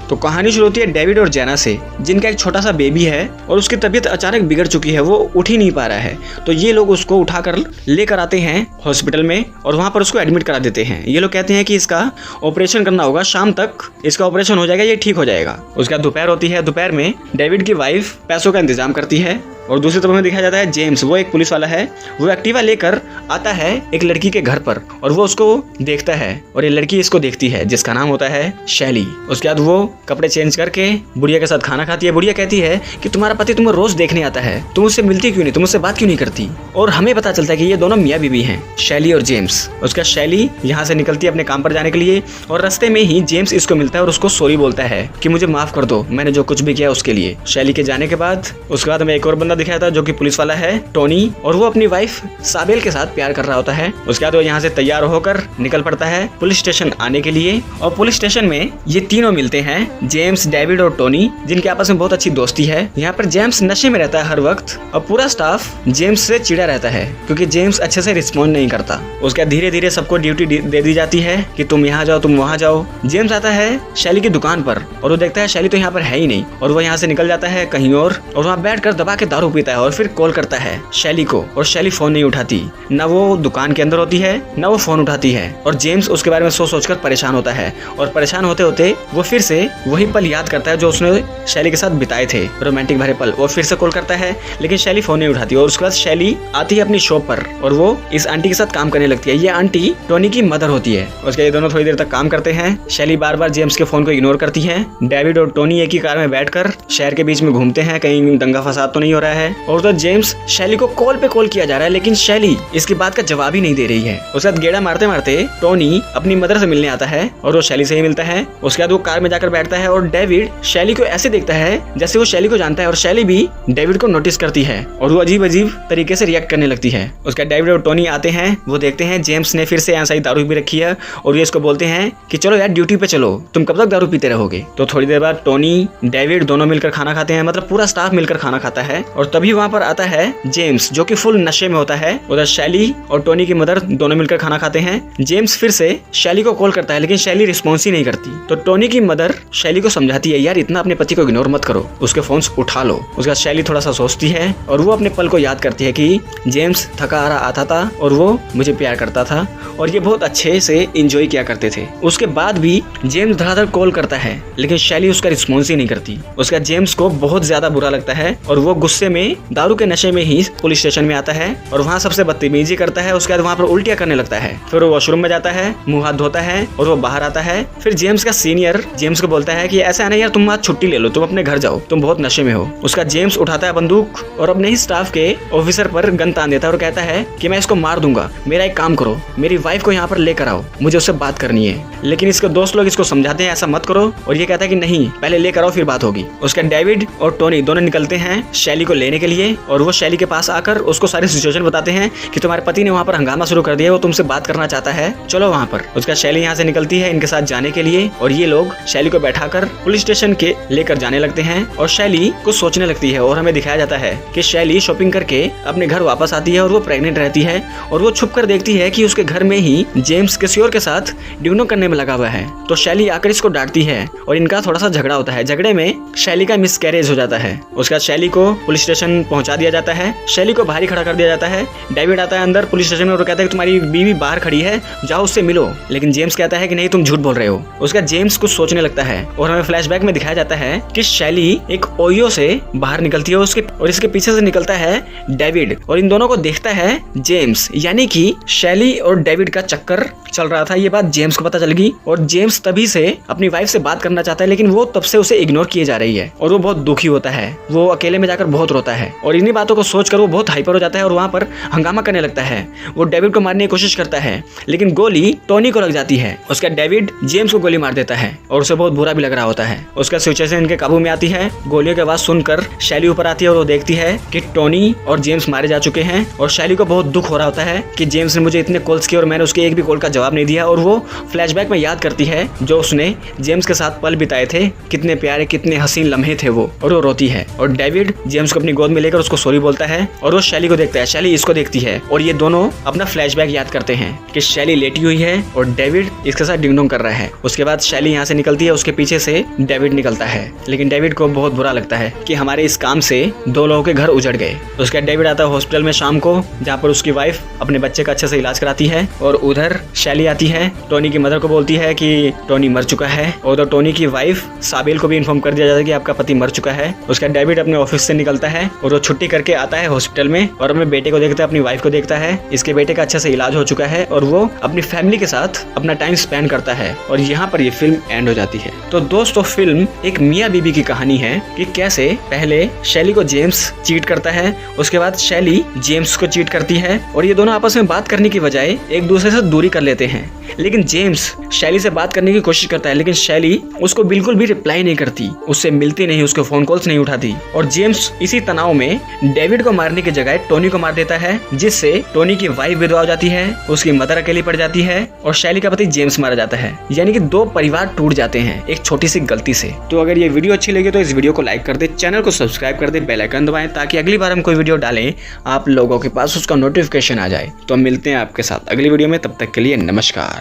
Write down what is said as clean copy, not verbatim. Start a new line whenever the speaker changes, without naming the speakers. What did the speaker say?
तो कहानी शुरू होती है डेविड और जेना से, जिनका एक छोटा सा बेबी है और उसकी तबीयत अचानक बिगड़ चुकी है, वो उठ ही नहीं पा रहा है। तो ये लोग उसको उठाकर लेकर आते हैं हॉस्पिटल में और वहाँ पर उसको एडमिट करा देते हैं। ये लोग कहते हैं कि इसका ऑपरेशन करना होगा, शाम तक इसका ऑपरेशन हो जाएगा, ये ठीक हो जाएगा। उसके बाद दोपहर होती है। दोपहर में डेविड की वाइफ पैसों का इंतजाम करती है और दूसरी तरफ में दिखाया जाता है जेम्स, वो एक पुलिस वाला है, वो एक्टिवा लेकर आता है एक लड़की के घर पर और वो उसको देखता है और ये लड़की इसको देखती है, जिसका नाम होता है शैली। उसके बाद वो कपड़े चेंज करके बुढ़िया के साथ खाना खाती है। बुढ़िया कहती है कि तुम्हारा पति तुम्हें रोज देखने आता है, तुम उससे मिलती क्यों नहीं, तुम उससे बात क्यों नहीं करती। और हमें पता चलता है कि ये दोनों मियाँ बीवी हैं, शैली और जेम्स। उसका शैली यहाँ से निकलती है अपने काम पर जाने के लिए और रास्ते में ही जेम्स इसको मिलता है और उसको सॉरी बोलता है कि मुझे माफ कर दो, मैंने जो कुछ भी किया उसके लिए। शैली के जाने के बाद उसके बाद हमें एक और बंदा दिखाया था जो कि पुलिस वाला है, टोनी, और वो अपनी वाइफ साबेल के साथ प्यार कर रहा होता है। उसके बाद वो यहाँ से तैयार होकर निकल पड़ता है पुलिस स्टेशन आने के लिए और पुलिस स्टेशन में ये तीनों मिलते हैं, जेम्स, डेविड और टोनी, जिनके आपस में बहुत अच्छी दोस्ती है। यहाँ पर जेम्स नशे में रहता है हर वक्त और पूरा स्टाफ जेम्स से चिढ़ा रहता है क्योंकि जेम्स अच्छे से रिस्पॉन्ड नहीं करता। उसके बाद धीरे धीरे सबको ड्यूटी दे दी जाती है कि तुम यहाँ जाओ, तुम वहाँ जाओ। जेम्स आता है शैली की दुकान पर और वो देखता है शैली तो यहाँ पर है ही नहीं और वो यहाँ से निकल जाता है कहीं और वहाँ बैठकर दबा के दारू पीता है और फिर कॉल करता है शैली को और शैली फोन नहीं उठाती, ना वो दुकान के अंदर होती है ना वो फोन उठाती है और जेम्स उसके बारे में सोचकर परेशान होता है और परेशान होते होते वो फिर से वही पल याद करता है जो उसने शैली के साथ बिताए थे, रोमांटिक भरे पल। वो फिर से कॉल करता है लेकिन शैली फोन नहीं उठाती और उसके बाद शैली आती है अपनी शॉप पर और वो इस आंटी के साथ काम करने लगती है। ये आंटी टोनी की मदर होती है। उसके ये दोनों थोड़ी देर तक काम करते हैं। शैली बार बार जेम्स के फोन को इग्नोर करती है। डेविड और टोनी एक ही कार में बैठकर शहर के बीच में घूमते हैं, कहीं दंगा फसाद तो नहीं हो रहा है। और तो जेम्स शैली को कॉल पे कॉल किया जा रहा है लेकिन शैली इसकी बात का जवाब ही नहीं दे रही है। उसके बाद गेड़ा मारते मारते टोनी अपनी मदर से मिलने आता है और वो शैली से ही मिलता है। उसके बाद वो कार में जाकर बैठता है और डेविड शैली को ऐसे देखता है जैसे वो शैली को जानता है और शैली भी डेविड को नोटिस करती है और वो अजीब अजीब तरीके से रिएक्ट करने लगती है। उसके बाद डेविड और टोनी आते हैं, वो देखते हैं जेम्स ने फिर से यहाँ सही दारू भी रखी है और ये इसको बोलते हैं कि चलो यार ड्यूटी पे चलो, तुम कब तक दारू पीते रहोगे। तो थोड़ी देर बाद टोनी डेविड दोनों मिलकर खाना खाते हैं, मतलब पूरा स्टाफ मिलकर खाना खाता है और तभी वहाँ पर आता है जेम्स जो कि फुल नशे में होता है। उधर शैली और टोनी की मदर दोनों मिलकर खाना खाते हैं। जेम्स फिर से शैली को कॉल करता है लेकिन शैली रिस्पॉन्स ही नहीं करती। तो टोनी की मदर शैली को समझाती है यार इतना अपने पति को इग्नोर मत करो, उसके फोन उठा लो। उसके बाद शैली थोड़ा सा सोचती है और वो अपने पल को याद करती है कि जेम्स थका हारा आता था और वो मुझे प्यार करता था और ये बहुत अच्छे से एंजॉय किया करते थे। उसके बाद भी जेम्स धड़ाधड़ कॉल करता है लेकिन शैली उसका रिस्पॉन्स ही नहीं करती। उसके बाद जेम्स को बहुत ज्यादा बुरा लगता है और वो गुस्से में दारू के नशे में ही पुलिस स्टेशन में आता है और वहाँ सबसे बदतमीजी करता है। उसके बाद वहाँ पर उल्टियाँ करने लगता है। फिर वो वॉशरूम में जाता है, मुंह हाथ धोता है और वो बाहर आता है। फिर जेम्स का सीनियर जेम्स को बोलता है कि ऐसा है ना यार, तुम आज छुट्टी ले लो, तुम अपने घर जाओ, तुम बहुत नशे में हो। उसका जेम्स उठाता है बंदूक और अपने ही स्टाफ के ऑफिसर पर गन तान देता है और कहता है कि मैं इसको मार दूंगा, मेरा एक काम करो, मेरी वाइफ को यहाँ पर लेकर आओ, मुझे उससे बात करनी है। लेकिन इसके दोस्त लोग इसको समझाते हैं ऐसा मत करो और ये कहता है कि नहीं, पहले लेकर आओ फिर बात होगी। उसके डेविड और टोनी दोनों निकलते हैं शैली को लेने के लिए और वो शैली के पास आकर उसको सारी सिचुएशन बताते हैं कि तुम्हारे पति ने वहाँ पर हंगामा शुरू कर दिया, वो तुमसे बात करना चाहता है, चलो वहाँ पर। उसका शैली यहाँ से निकलती है इनके साथ जाने के लिए और ये लोग शैली को बैठाकर पुलिस स्टेशन के लेकर जाने लगते हैं और शैली कुछ सोचने लगती है और हमें दिखाया जाता है कि शैली शॉपिंग करके अपने घर वापस आती है और वो प्रेग्नेंट रहती है और वो छुप कर देखती है कि उसके घर में ही जेम्स किसी और के साथ ड्यूनो करने में लगा हुआ है। तो शैली आकर इसको डांटती है और इनका थोड़ा सा झगड़ा होता है। झगड़े में शैली का मिसकैरेज हो जाता है। उसके बाद शैली को पुलिस स्टेशन पहुंचा दिया जाता है। शैली को बाहर खड़ा कर दिया जाता है। डेविड आता है अंदर पुलिस स्टेशन में और कहता है कि तुम्हारी बीवी बाहर खड़ी है, जाओ उससे मिलो। लेकिन जेम्स कहता है कि नहीं, तुम झूठ बोल रहे हो। उसका जेम्स कुछ सोचने लगता है और हमें फ्लैशबैक में दिखाया जाता है कि शैली एक ओयो से बाहर निकलती है उसके और इसके पीछे से निकलता है डेविड और इन दोनों को देखता है जेम्स। यानी कि शैली और डेविड का चक्कर चल रहा था। ये बात जेम्स को पता चल गई और जेम्स तभी से अपनी वाइफ से बात करना चाहता है लेकिन वो तब से उसे इग्नोर किए जा रही है और वो बहुत दुखी होता है। वो अकेले में जाकर बहुत रोता है और इन्हीं बातों को सोचकर वो बहुत हाइपर हो जाता है और वहाँ पर हंगामा करने लगता है। वो डेविड को मारने की कोशिश करता है लेकिन गोली टोनी को लग जाती है। उसका डेविड जेम्स को गोली मार देता है और उसे बहुत बुरा भी लग रहा होता है। उसका सिचुएशन इनके काबू में आती है। गोलियों की आवाज सुनकर शैली ऊपर आती है और वो देखती है कि टोनी और जेम्स मारे जा चुके हैं और शैली को बहुत दुख हो रहा होता है कि जेम्स ने मुझे इतने कॉल्स किए और मैंने उसके एक भी कॉल का जवाब नहीं दिया। और वो फ्लैशबैक में याद करती है जो उसने जेम्स के साथ पल बिताए थे, कितने प्यारे कितने हसीन लम्हे थे वो, और वो रोती है। और डेविड जेम्स को अपने अपनी गोद में लेकर उसको सॉरी बोलता है और वो शैली को देखता है, शैली इसको देखती है और ये दोनों अपना फ्लैशबैक याद करते हैं कि शैली लेटी हुई है और डेविड इसके साथ डिंग डोंग कर रहा है। उसके बाद शैली यहाँ से निकलती है, उसके पीछे से डेविड निकलता है, लेकिन डेविड को बहुत बुरा लगता है कि हमारे इस काम से 2 लोगों के घर उजड़ गए। उसके बाद डेविड आता है हॉस्पिटल में शाम को, जहाँ पर उसकी वाइफ अपने बच्चे का अच्छे से इलाज कराती है और उधर शैली आती है, टोनी की मदर को बोलती है कि टोनी मर चुका है और उधर टोनी की वाइफ साबिल को भी इन्फॉर्म कर दिया जाता है कि आपका पति मर चुका है। उसके बाद डेविड अपने ऑफिस से निकलता है और वो छुट्टी करके आता है हॉस्पिटल में और अपने बेटे को देखता है, अपनी वाइफ को देखता है। इसके बेटे का अच्छे से इलाज हो चुका है और वो अपनी फैमिली के साथ अपना टाइम स्पेंड करता है और यहाँ पर ये फिल्म एंड हो जाती है। तो दोस्तों फिल्म एक मियाँ बीबी की कहानी है कि कैसे पहले शैली को जेम्स चीट करता है, उसके बाद शैली जेम्स को चीट करती है और ये दोनों आपस में बात करने की बजाय एक दूसरे से दूरी कर लेते हैं। लेकिन जेम्स शैली से बात करने की कोशिश करता है, लेकिन शैली उसको बिल्कुल भी रिप्लाई नहीं करती, उससे मिलती नहीं, उसके फोन कॉल्स नहीं उठाती और जेम्स इसी तनाव में डेविड को मारने की जगह टोनी को मार देता है, जिससे टोनी की वाइफ विधवा हो जाती है, उसकी मदर अकेली पड़ जाती है और शैली का पति जेम्स मारा जाता है। यानी कि 2 परिवार टूट जाते हैं एक छोटी सी गलती से। तो अगर ये वीडियो अच्छी लगी तो इस वीडियो को लाइक कर दे, चैनल को सब्सक्राइब कर दे, बेल आइकन दबाएं ताकि अगली बार हम कोई वीडियो डालें आप लोगों के पास उसका नोटिफिकेशन आ जाए। तो मिलते हैं आपके साथ अगली वीडियो में, तब तक के लिए नमस्कार।